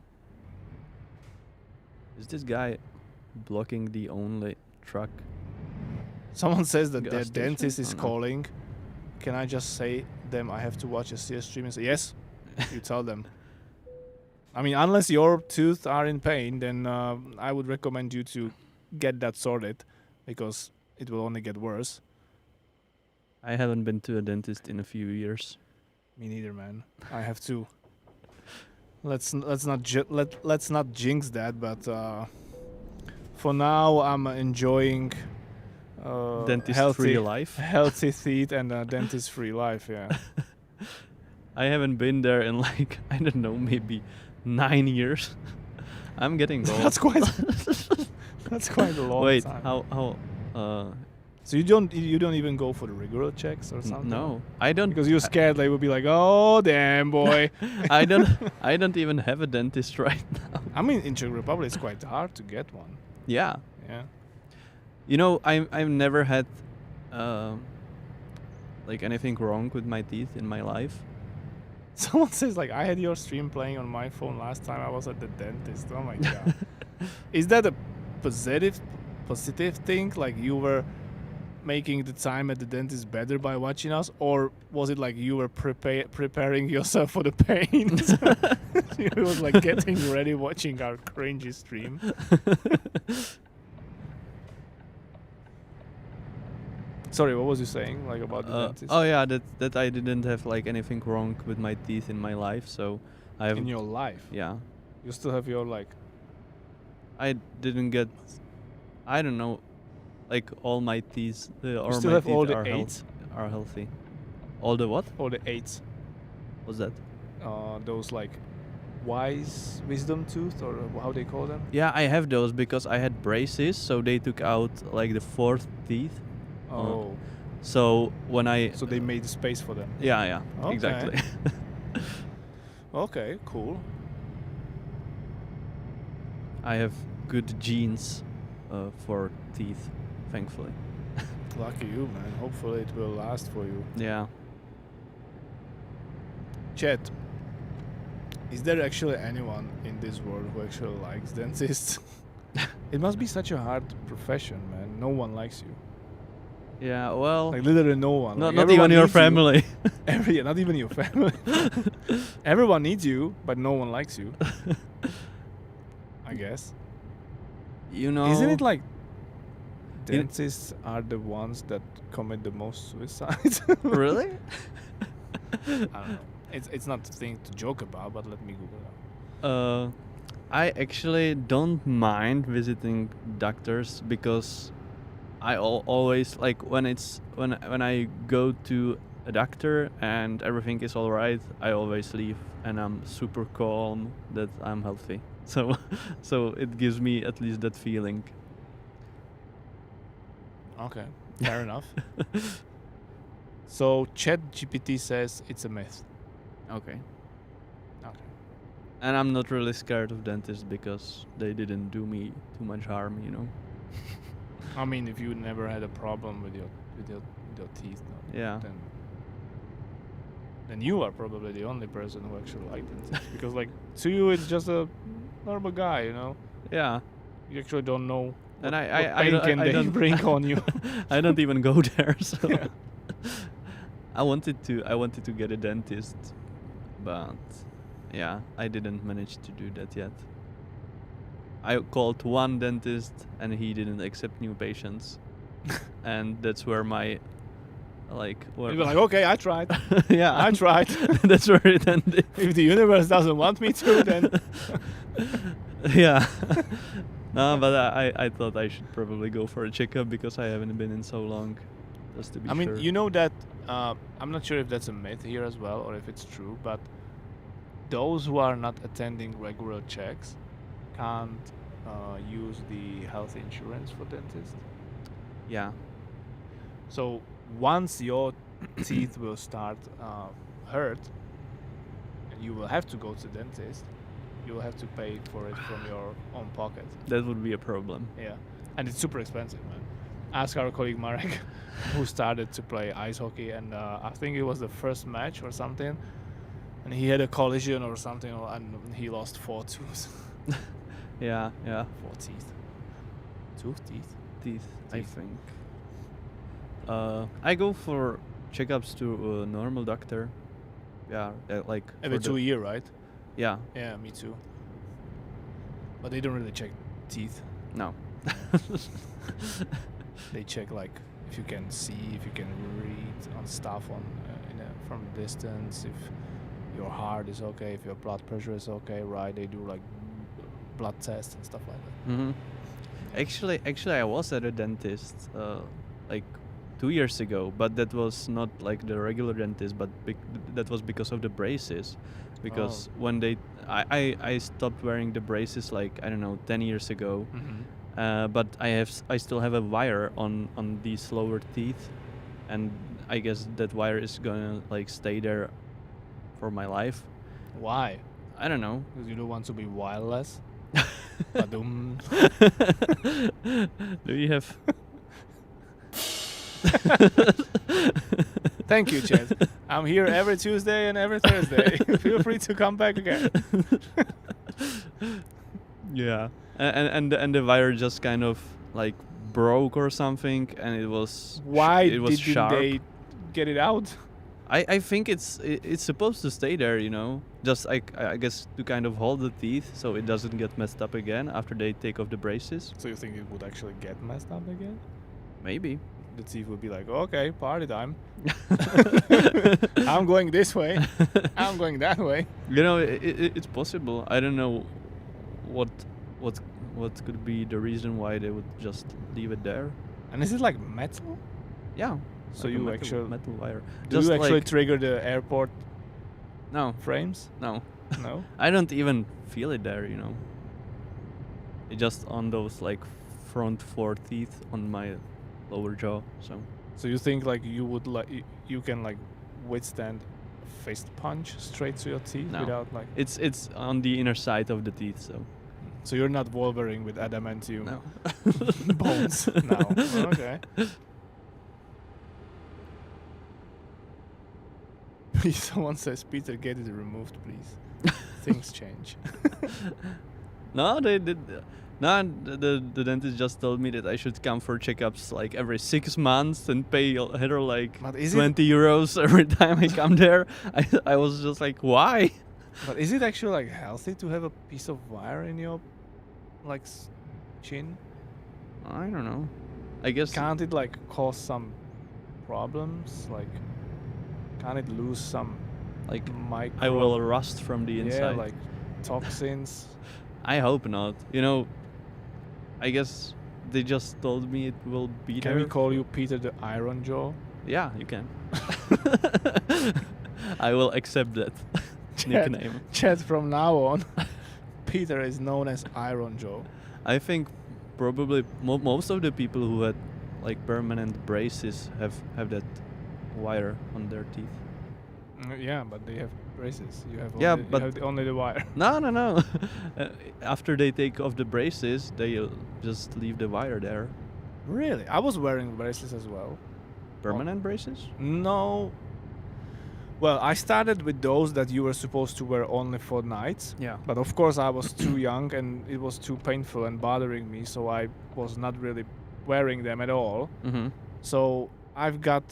Is this guy blocking the only truck? Someone says that Gas their station? dentist is Oh, no. calling. Can I just say them I have to watch a CS stream and say yes? You tell them. I mean, unless your teeth are in pain, then I would recommend you to get that sorted, because it will only get worse. I haven't been to a dentist in a few years. Me neither, man. I have to. Let's not jinx that, but for now I'm enjoying Dentist-free life. healthy teeth and dentist-free life. Yeah. I haven't been there in like I don't know, maybe 9 years. I'm getting old. That's quite. That's quite a long Wait, time. how? So you don't even go for the regular checks or something? No, I don't. Because you're scared they will be like, oh damn boy. I don't even have a dentist right now. I mean, in Czech Republic it's quite hard to get one. Yeah. Yeah. You know, I've never had Like anything wrong with my teeth in my life? Someone says like I had your stream playing on my phone last time I was at the dentist. Oh my god. Is that a positive thing? Like you were making the time at the dentist better by watching us, or was it like you were preparing yourself for the pain? You was like getting ready watching our cringy stream. Sorry, what was you saying like about the dentist? Oh yeah, that I didn't have like anything wrong with my teeth in my life, so I have. In your life, Yeah, you still have your like. I didn't get. I don't know, like all my teeth. Or still my have teeth all the are eights? Are healthy. All the what? Or the eights, What's that? those like wisdom tooth or how they call them. Yeah, I have those because I had braces, so they took out like the fourth teeth. Oh, So when I so they made space for them. yeah Okay. exactly. Okay, cool. I have good genes for teeth, thankfully. Lucky you, man. Hopefully it will last for you. Yeah. Chat, is there actually anyone in this world who actually likes dentists? It must be such a hard profession, man. No one likes you. Yeah, well, Like literally no one. not Like, even everyone your needs you. family. Yeah, not even your family. Everyone needs you, but no one likes you. I guess. You know, Isn't it like You- dentists are the ones that commit the most suicides? really? I don't know. It's not a thing to joke about, but let me Google it. I actually don't mind visiting doctors because I always like when I go to a doctor and everything is all right, I always leave and I'm super calm that I'm healthy. So it gives me at least that feeling. Okay, fair enough. So ChatGPT says it's a myth. Okay. Okay. And I'm not really scared of dentists because they didn't do me too much harm, you know. I mean, if you never had a problem with your teeth, no, Yeah. then you are probably the only person who actually likes dentists. Because like to you, it's just a normal guy, you know. Yeah. You actually don't know. And what I pain don't- can I they don't- bring on you? I don't even go there, so Yeah. I wanted to get a dentist, but yeah, I didn't manage to do that yet. I called one dentist and he didn't accept new patients. And that's where my where You were like, okay, I tried. yeah, I tried. that's where it ended. If the universe doesn't want me to, then Yeah. No, but I thought I should probably go for a checkup because I haven't been in so long, just to be I mean, sure. you know that I'm not sure if that's a myth here as well or if it's true, but those who are not attending regular checks can't use the health insurance for dentists. Yeah. So once your teeth will start hurt, and you will have to go to the dentist, you will have to pay for it from your own pocket. That would be a problem. Yeah, and it's super expensive, man. Ask our colleague Marek, who started to play ice hockey, and I think it was the first match or something, and he had a collision or something, and he lost 4 tooth. Yeah, 4 teeth. 2 teeth? teeth, I Teeth. think. I go for checkups to a normal doctor. Yeah, like Every for 2 years, right? Yeah, Yeah, me too. But they don't really check teeth. no. They check like if you can see, if you can read on stuff on from a distance, if your heart is okay, if your blood pressure is okay, right? They do like blood tests and stuff like that. Hmm. Actually, I was at a dentist like 2 years ago, but that was not like the regular dentist, but that was because of the braces. Because when I stopped wearing the braces like I don't know 10 years ago, but I still have a wire on these lower teeth, and I guess that wire is gonna like stay there for my life. Why? I don't know. Because you don't want to be wireless. Badum. Do you have Thank you, Chad. I'm here every Tuesday and every Thursday. Feel free to come back again. Yeah, and the wire just kind of like broke or something, and it was Why it was didn't sharp. they get it out? I think it's supposed to stay there, you know, just like I guess to kind of hold the teeth so it doesn't get messed up again after they take off the braces. So you think it would actually get messed up again? Maybe. The teeth would be like, okay, party time. I'm going this way. I'm going that way. You know, it's possible. I don't know what could be the reason why they would just leave it there. And is it like metal? Yeah. So like a you metal, actually metal wire. do Just you actually like, trigger the airport no, frames? no. No. I don't even feel it there, you know. It just on those like front four teeth on my lower jaw. So you think like you would like you can like withstand a fist punch straight to your teeth No. without like? It's on the inner side of the teeth, so So you're not Wolverine with adamantium no. bones. No. Okay. Someone says, Peter, get it removed, please. Things change. No, they did. No, the dentist just told me that I should come for checkups like every 6 months and pay her like But is 20 euros every time I come there. I was just like, why? But is it actually like healthy to have a piece of wire in your like chin? I don't know. I guess Can't it like cause some problems? Like, can't it lose some like micro? I will rust from the inside. Yeah, like toxins. I hope not. You know, I guess they just told me it will be Can there. we call you Peter the Iron Jaw? Yeah, you can. I will accept that nickname. Chat from now on. Peter is known as Iron Jaw. I think probably most of the people who had like permanent braces have that wire on their teeth. Yeah, but they have braces. You have Yeah, only, but- you have only the wire. No. After they take off the braces, they just leave the wire there. Really? I was wearing braces as well. Permanent braces? No. Well, I started with those that you were supposed to wear only for nights. Yeah. But of course, I was too young and it was too painful and bothering me, so I was not really wearing them at all. Mm-hmm. So I've got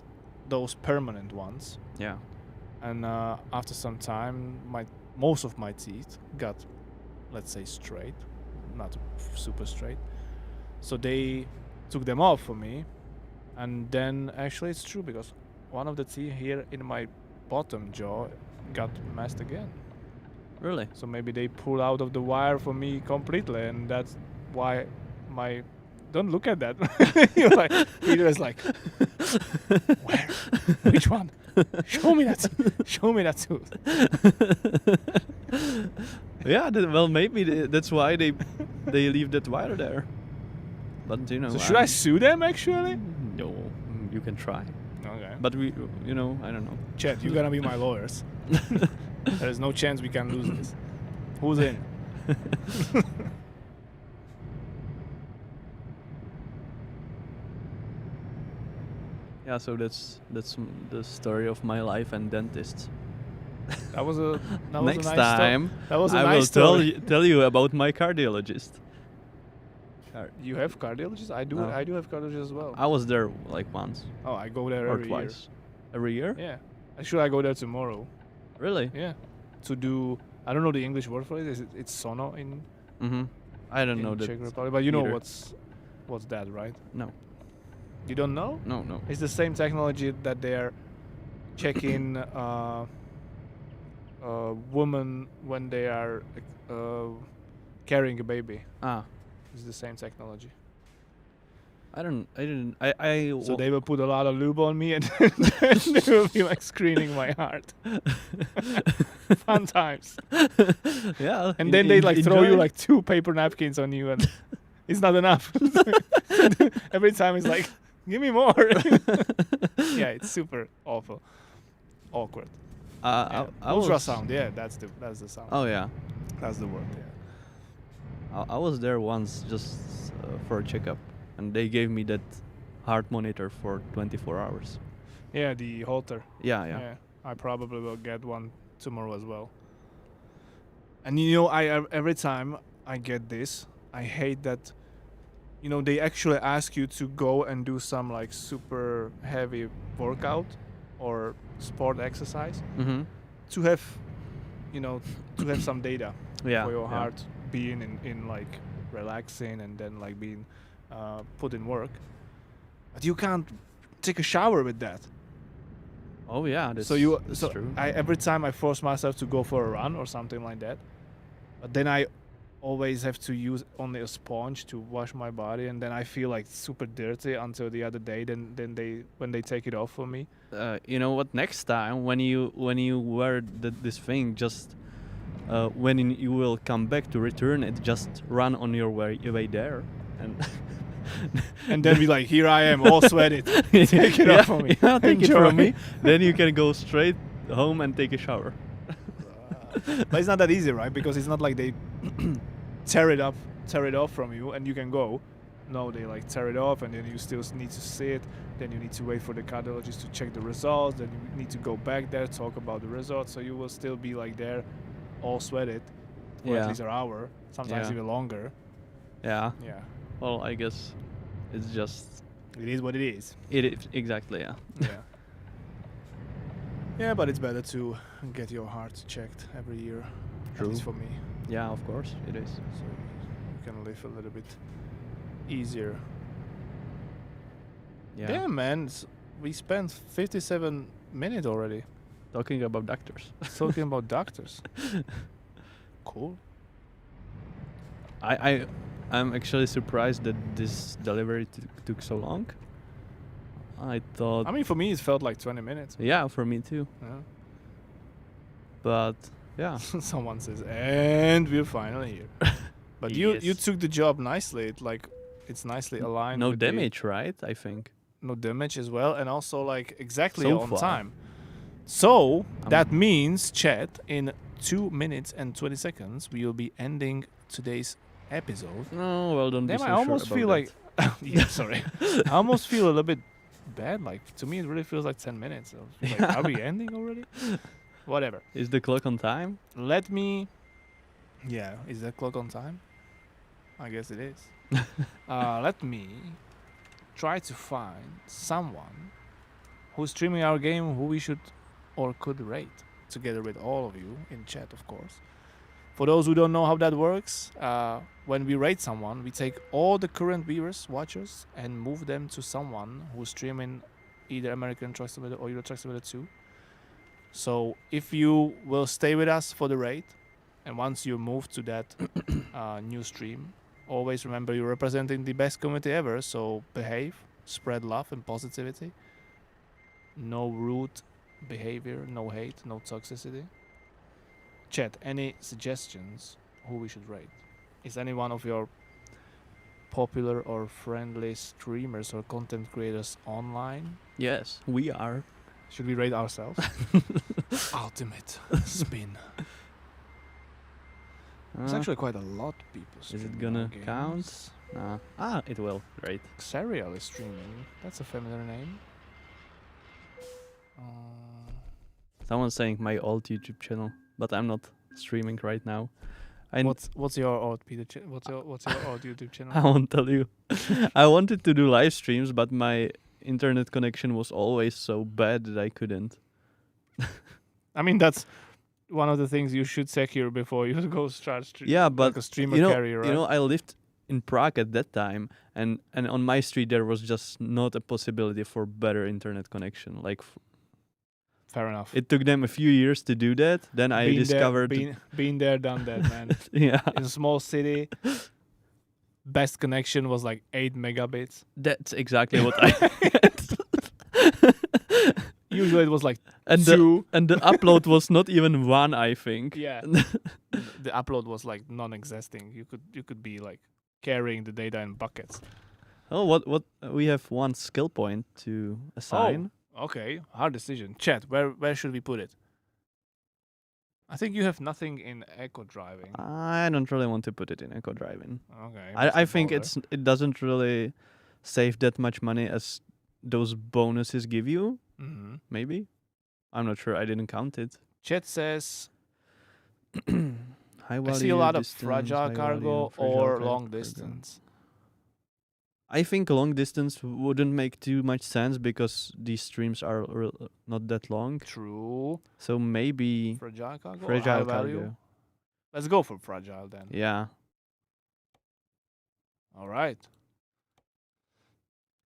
those permanent ones. Yeah. And after some time, most of my teeth got, let's say, straight, not super straight. So they took them off for me, and then actually it's true because one of the teeth here in my bottom jaw got messed again. Really? So maybe they pull out of the wire for me completely, and that's why my. Don't look at that. You're like, Peter is like, where? Which one? Show me that. Show me that tooth. Yeah. Well, maybe that's why they leave that wire there. But you know. So should I sue them actually? No. You can try. Okay. But we, you know, I don't know. Chet, you're gonna be my lawyers. There's no chance we can lose this. Who's in? Yeah, so that's the story of my life and dentists. That was a Next nice time, That was a I nice will story. tell you about my cardiologist. You have cardiologists? I do. No. I do have cardiologists as well. I was there like once Oh, I go there or every twice. Every year? year. Yeah. Actually, I go there tomorrow. Really? Yeah. To do. I don't know the English word for it. It's sono in Mm-hmm. I don't know that. Czech Republic, but you know either. what's that, right? No, You don't know? no. It's the same technology that they're checking women when they are carrying a baby. Ah, It's the same technology. I didn't. So they will put a lot of lube on me and then they will be like screening my heart. Fun times. Yeah. And then they like throw you enjoy. like 2 paper napkins on you and it's not enough. Every time it's like, give me more. Yeah, it's super awful. Awkward. Yeah. I was, Ultrasound, yeah, that's the sound. Oh yeah. That's the word, yeah. I was there once just for a checkup, and they gave me that heart monitor for 24 hours. Yeah, the halter. Yeah. I probably will get one tomorrow as well. And every time I get this, I hate that. They actually ask you to go and do some like super heavy workout or sport exercise Mm-hmm. to have, to have some data Yeah. for your yeah. heart being in like relaxing and then like being put in work. But you can't take a shower with that. Oh yeah, that's, that's so true. every time I force myself to go for a run or something like that, but then I always have to use only a sponge to wash my body, and then I feel like super dirty until the other day. Then when they take it off for me. You know what? Next time when you wear this thing, just when you will come back to return it, just run on your way there, and and then be like, here I am, all sweated. Take it off for me. Yeah, take it Enjoy. from me. Then you can go straight home and take a shower. But it's not that easy, right? Because it's not like they tear it off from you and you can go. No, they like tear it off and then you still need to sit. Then you need to wait for the cardiologist to check the results. Then you need to go back there, talk about the results. So you will still be like there, all sweated, for at least an hour, sometimes even longer. Yeah. Yeah. Well, I guess it's just. It is what it is. It is exactly. Yeah. Yeah. Yeah, but it's better to get your heart checked every year. True. At least for me. Yeah, of course it is. So you can live a little bit easier. Yeah. Damn, man. We spent 57 minutes already Talking about doctors. talking about doctors. Cool. I'm actually surprised that this delivery took so long. I thought. I mean, for me, it felt like 20 minutes. Yeah, for me too. Yeah. But yeah. Someone says, and we're finally here. But you Yes. took the job nicely. It's nicely aligned. No with the- damage, right? I think. no damage as well, and also like exactly So on far. time. So that means, chat, in 2 minutes and 20 seconds, we will be ending today's episode. No, well, don't be Damn, so I almost sure feel about like, yeah, sorry, I almost feel a little bit bad. Like to me, it really feels like 10 minutes. So, like, are we ending already? Whatever. that. Is the clock on time? Let me. Yeah, is that clock on time? I guess it is. Let me try to find someone who's streaming our game who we should or could rate together with all of you in chat, of course. For those who don't know how that works, when we rate someone, we take all the current viewers, watchers, and move them to someone who's streaming either American Truck Simulator or Euro Truck Simulator 2. So if you will stay with us for the rate, and once you move to that new stream, always remember you're representing the best community ever. So behave, spread love and positivity. No rude behavior, no hate, no toxicity. Chat, any suggestions who we should rate? Is any one of your popular or friendly streamers or content creators online? Yes, we are. Should we rate ourselves? Ultimate spin. It's actually quite a lot of people Is streaming it gonna our games. count? It will. Great. Serial is streaming. That's a familiar name. Someone's saying my old YouTube channel, but I'm not streaming right now. What's your old what's your old YouTube channel? I won't tell you. I wanted to do live streams, but my internet connection was always so bad that I couldn't. I mean, that's one of the things you should secure before you go start Yeah, like but a streamer you know, carrier, right? I lived in Prague at that time, and on my street there was just not a possibility for better internet connection. Like Fair enough. it took them a few years to do that. Then I discovered. Been there, done that, man. Yeah, In a small city, best connection was like 8 megabits. that's exactly what I. Usually it was like and 2. the upload was not even 1, I think. Yeah. The upload was like non-existing. You could be like carrying the data in buckets. Oh, what we have one skill point to assign. Okay, hard decision. Chat, where should we put it? I think you have nothing in eco driving. I don't really want to put it in eco driving. Okay. I think it doesn't really save that much money as those bonuses give you. Mm-hmm. Maybe. I'm not sure. I didn't count it. Chat says, High value I see a lot of distance, fragile high value, cargo fragile or cargo. long distance. I think long distance wouldn't make too much sense because these streams are not that long. True. So maybe Fragile cargo or fragile high value? cargo. Let's go for fragile then. Yeah. All right.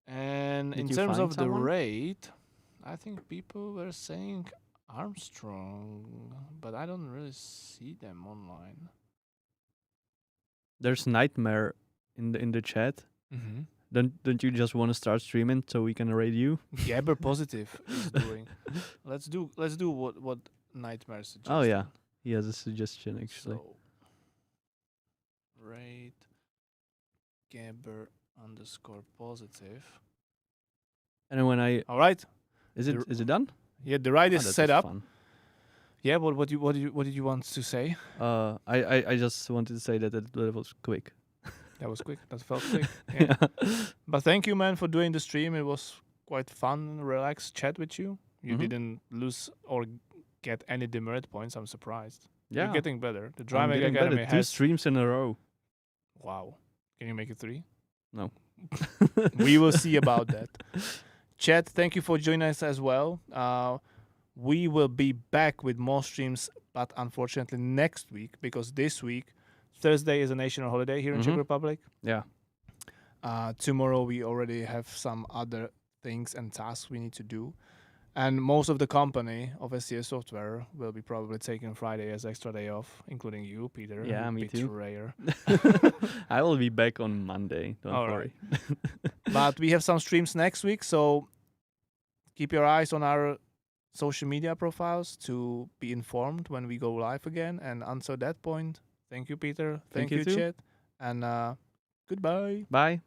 And Did in you terms find of the someone? rate, I think people were saying Armstrong, but I don't really see them online. There's Nightmare in the chat. Mm-hmm. Don't you just want to start streaming so we can raid you? Gabber Positive is doing. Let's do what Nightmare suggested. Oh yeah, he has a suggestion actually. So, rate Gabber _positive. And when I All right. is it done? Yeah, the ride is that set was up. fun. Yeah, but what did you want to say? I just wanted to say that it was quick. That was quick. That felt quick. Yeah. But thank you, man, for doing the stream. It was quite fun, relaxed chat with you. You Mhm. didn't lose or get any demerit points. I'm surprised. Yeah, You're getting better. The I'm Dry Make getting better. Academy 2 has. streams in a row. Wow. Can you make it 3? No. We will see about that. Chat, thank you for joining us as well. We will be back with more streams, but unfortunately next week, because this week, Thursday is a national holiday here in Czech Mhm. Republic. Yeah. Tomorrow we already have some other things and tasks we need to do. And most of the company of SCS Software will be probably taking Friday as extra day off, including you, Peter. Yeah, you me too. betrayer. I will be back on Monday. Don't All worry. But we have some streams next week, so keep your eyes on our social media profiles to be informed when we go live again. And until that point, thank you, Peter. Thank Thank you too. Chet. And goodbye. Bye.